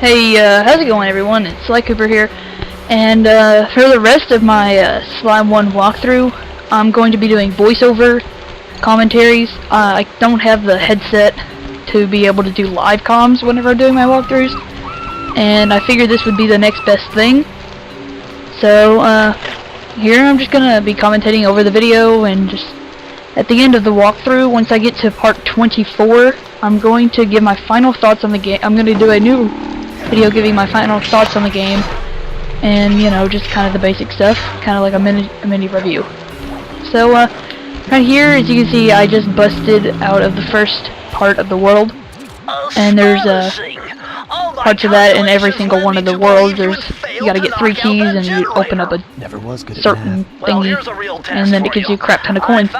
Hey, how's it going, everyone? It's Sly Cooper here, and for the rest of my Slime 1 walkthrough, I'm going to be doing voiceover commentaries. I don't have the headset to be able to do live comms whenever I'm doing my walkthroughs, and I figured this would be the next best thing. So, here I'm just gonna be commentating over the video, and just at the end of the walkthrough, once I get to part 24, I'm going to give my final thoughts on the game. I'm going to do a new video giving my final thoughts on the game, and you know, just kind of the basic stuff, kind of like a mini review. So right here, as you can see, I just busted out of the first part of the world, and there's parts of that in every single one of the worlds. You gotta get 3 keys and you open up a certain thingy, and then it gives you a crap ton of coins.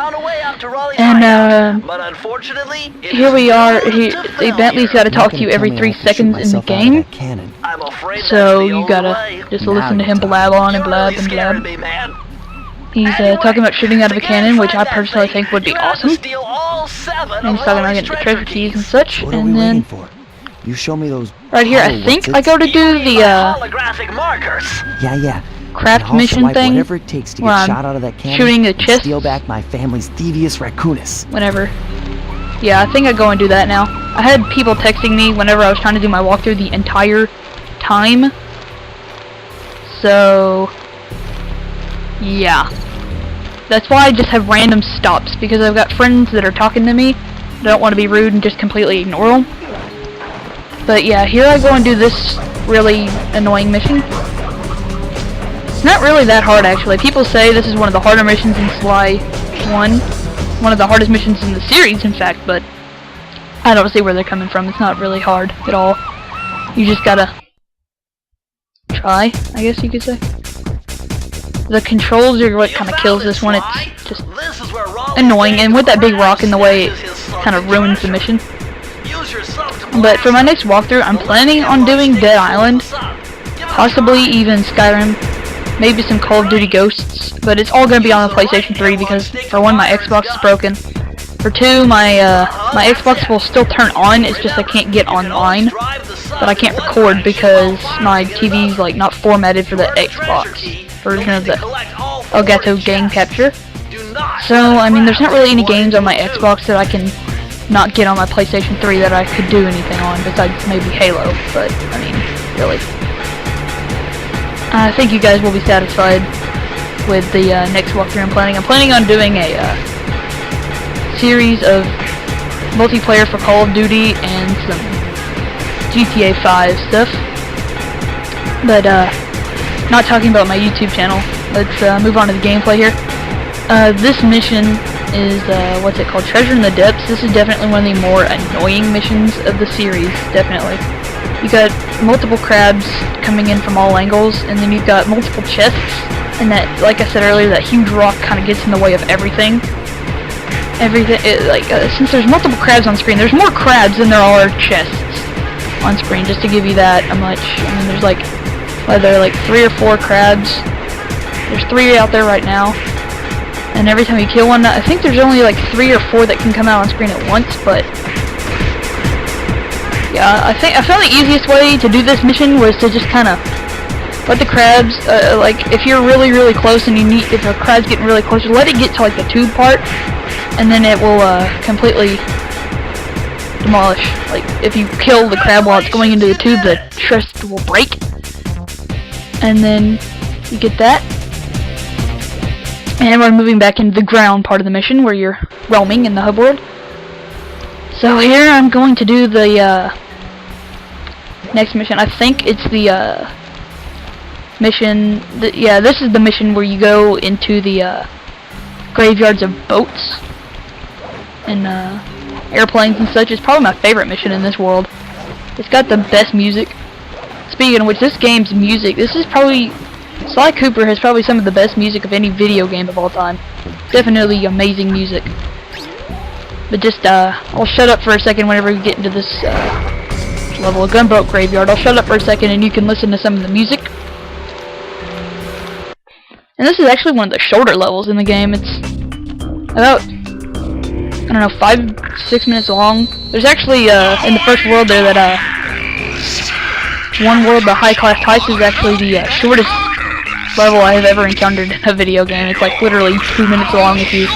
And here we are. Bentley's gotta talk to you every 3 seconds in the game, so you gotta just listen to him blab on and blab and blab. He's talking about shooting out of a cannon, which I personally think would be awesome. And he's talking about getting the treasure keys and such. And then you show me those right here, I think I go to do the holographic markers. Yeah. Craft mission thing. Whatever it takes to get shot out of that cannon, shooting the chest. Steal back my family's devious raccoonus. Whenever. Yeah, I think I go and do that now. I had people texting me whenever I was trying to do my walkthrough the entire time. So yeah. That's why I just have random stops, because I've got friends that are talking to me. I don't want to be rude and just completely ignore them. But yeah, here I go and do this really annoying mission. It's not really that hard, actually. People say this is one of the harder missions in Sly 1. One of the hardest missions in the series, in fact, but I don't see where they're coming from. It's not really hard at all. You just gotta try, I guess you could say. The controls are what kind of kills this one. It's just annoying, and with that big rock in the way, it kind of ruins the mission. But for my next walkthrough, I'm planning on doing Dead Island, possibly even Skyrim, maybe some Call of Duty Ghosts, but it's all going to be on the PlayStation 3 because, for one, my Xbox is broken. For two, my Xbox will still turn on, it's just I can't get online, but I can't record because my TV's like not formatted for the Xbox version of the Elgato game capture. So, I mean, there's not really any games on my Xbox that I can not get on my PlayStation 3 that I could do anything on, besides maybe Halo, but, I mean, really. I think you guys will be satisfied with the next walkthrough I'm planning. I'm planning on doing a series of multiplayer for Call of Duty and some GTA 5 stuff, but, not talking about my YouTube channel. Let's move on to the gameplay here. This mission is, what's it called? Treasure in the Depths. This is definitely one of the more annoying missions of the series, definitely. You got multiple crabs coming in from all angles, and then you've got multiple chests, and that, like I said earlier, that huge rock kind of gets in the way of everything. Since there's multiple crabs on screen, there's more crabs than there are chests on screen, just to give you that much. I mean, there's like, whether like 3 or 4 crabs. There's 3 out there right now, and every time you kill one, I think there's only like 3 or 4 that can come out on screen at once. But yeah, I found the easiest way to do this mission was to just kind of let the crabs, like if you're really close and if a crab's getting really close, let it get to like the tube part, and then it will completely demolish. Like if you kill the crab while it's going into the tube, the chest will break. And then you get that. And we're moving back into the ground part of the mission where you're roaming in the hub world. So here I'm going to do the next mission. I think it's the mission. Yeah, this is the mission where you go into the graveyards of boats and airplanes and such. It's probably my favorite mission in this world. It's got the best music. Speaking of which, this game's music, Sly Cooper has probably some of the best music of any video game of all time. Definitely amazing music. But just, I'll shut up for a second whenever we get into this level of Gunboat Graveyard. I'll shut up for a second and you can listen to some of the music. And this is actually one of the shorter levels in the game. It's about, I don't know, 5-6 minutes long. There's actually, in the first world there that, One World, the High Class Heist, is actually the shortest level I have ever encountered in a video game. It's like literally 2 minutes long if you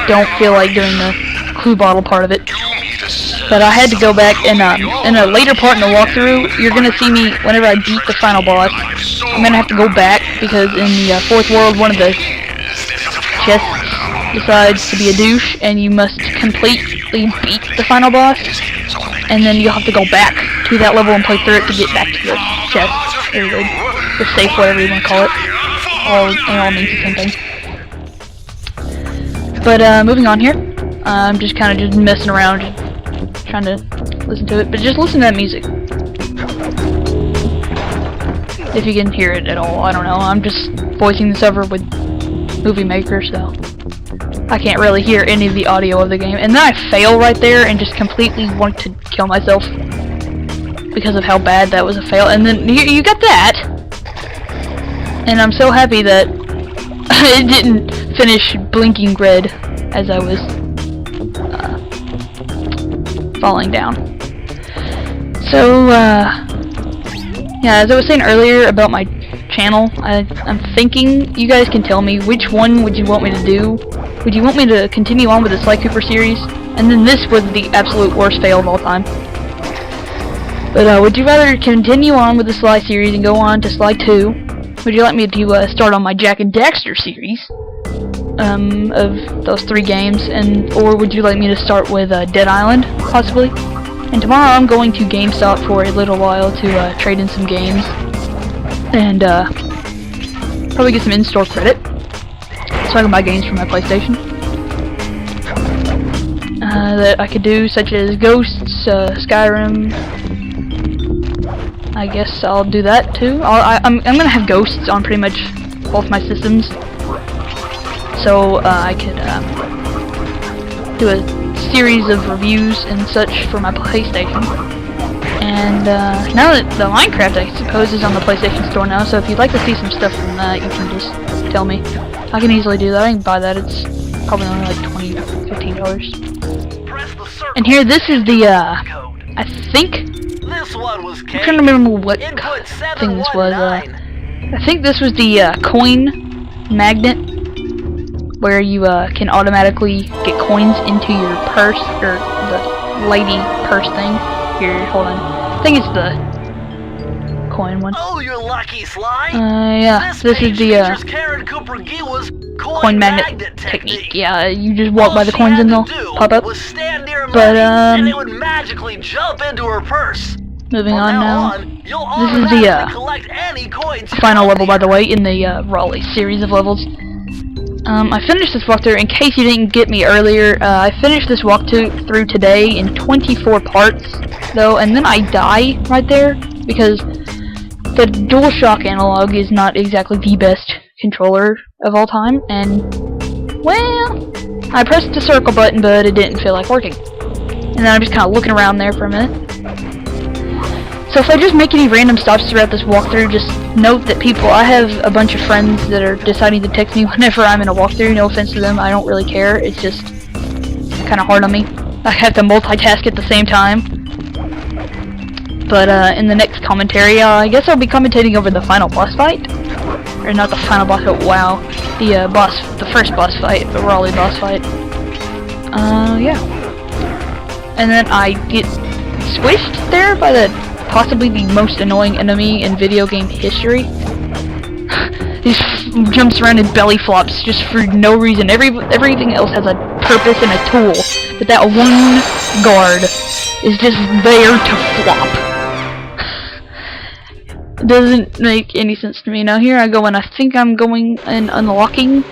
don't feel like doing the clue bottle part of it. But I had to go back and in a later part in the walkthrough, you're gonna see me whenever I beat the final boss. I'm gonna have to go back because in the fourth world, one of the chests decides to be a douche, and you must completely beat the final boss, and then you'll have to go back to that level and play through it to get back to the chest, or the safe, whatever you want to call it. It all means the same thing. But moving on here, I'm just kind of just messing around, just trying to listen to it, but just listen to that music. If you can hear it at all, I don't know. I'm just voicing this over with Movie Maker, so I can't really hear any of the audio of the game. And then I fail right there and just completely want to kill myself because of how bad that was a fail. And then you got that, and I'm so happy that it didn't finish blinking red as I was falling down. So yeah, as I was saying earlier about my channel, I'm thinking you guys can tell me which one would you want me to do. Would you want me to continue on with the Sly Cooper series? And then this was the absolute worst fail of all time. But would you rather continue on with the Sly series and go on to Sly 2? Would you like me to start on my Jak and Daxter series of those 3 games, or would you like me to start with Dead Island, possibly? And tomorrow I'm going to GameStop for a little while to trade in some games and probably get some in-store credit so I can buy games for my PlayStation that I could do, such as Ghosts, Skyrim. I guess I'll do that too. I'm gonna have Ghosts on pretty much both my systems, so I could do a series of reviews and such for my PlayStation. And now that the Minecraft, I suppose, is on the PlayStation Store now, so if you'd like to see some stuff from that, you can just tell me. I can easily do that. I can buy that. It's probably only like $20, $15. And here, this is the, I think, I'm trying to remember what thing this was. I think this was the coin magnet, where you can automatically get coins into your purse, or the lady purse thing. Here, hold on. I think it's the coin one. Oh, you're lucky, Sly. Yeah, this is the Karen Cooper Giwa's coin magnet technique. Yeah, you just walk by the coins and they'll pop up. But and it would magically jump into her purse. Moving on now. This is the final level, by the way, in the Raleigh series of levels. I finished this walkthrough, in case you didn't get me earlier, I finished this walkthrough today in 24 parts, though, and then I die right there, because the DualShock analog is not exactly the best controller of all time, and, well, I pressed the circle button, but it didn't feel like working. And then I'm just kind of looking around there for a minute. So if I just make any random stops throughout this walkthrough, just note that I have a bunch of friends that are deciding to text me whenever I'm in a walkthrough. No offense to them, I don't really care. It's just kind of hard on me. I have to multitask at the same time. But in the next commentary, I guess I'll be commentating over the final boss fight. Or not the final boss fight, wow. The first boss fight, the Raleigh boss fight. Yeah. And then I get squished there by possibly the most annoying enemy in video game history. He just jumps around and belly flops just for no reason. Everything else has a purpose and a tool, but that one guard is just there to flop. It doesn't make any sense to me. Now here I go, and I think I'm going and unlocking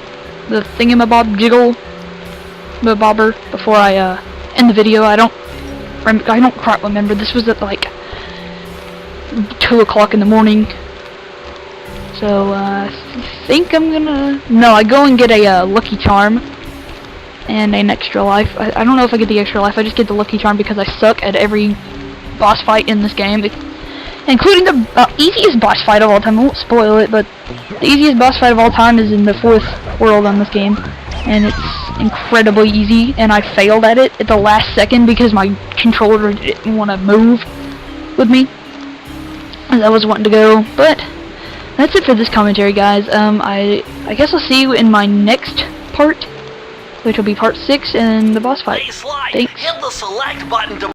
the thingamabob jiggle bobber before I end the video. I don't quite remember. This was at like 2 o'clock in the morning, so I think I'm gonna, no, I go and get a Lucky Charm and an extra life. I don't know if I get the extra life. I just get the Lucky Charm because I suck at every boss fight in this game, including the easiest boss fight of all time. I won't spoil it, but the easiest boss fight of all time is in the 4th world on this game, and it's incredibly easy, and I failed at it at the last second because my controller didn't want to move with me. as I was wanting to go. But that's it for this commentary, guys. I guess I'll see you in my next part, which will be part 6 and the boss fight. Hey, Sly, Thanks. hit the select button to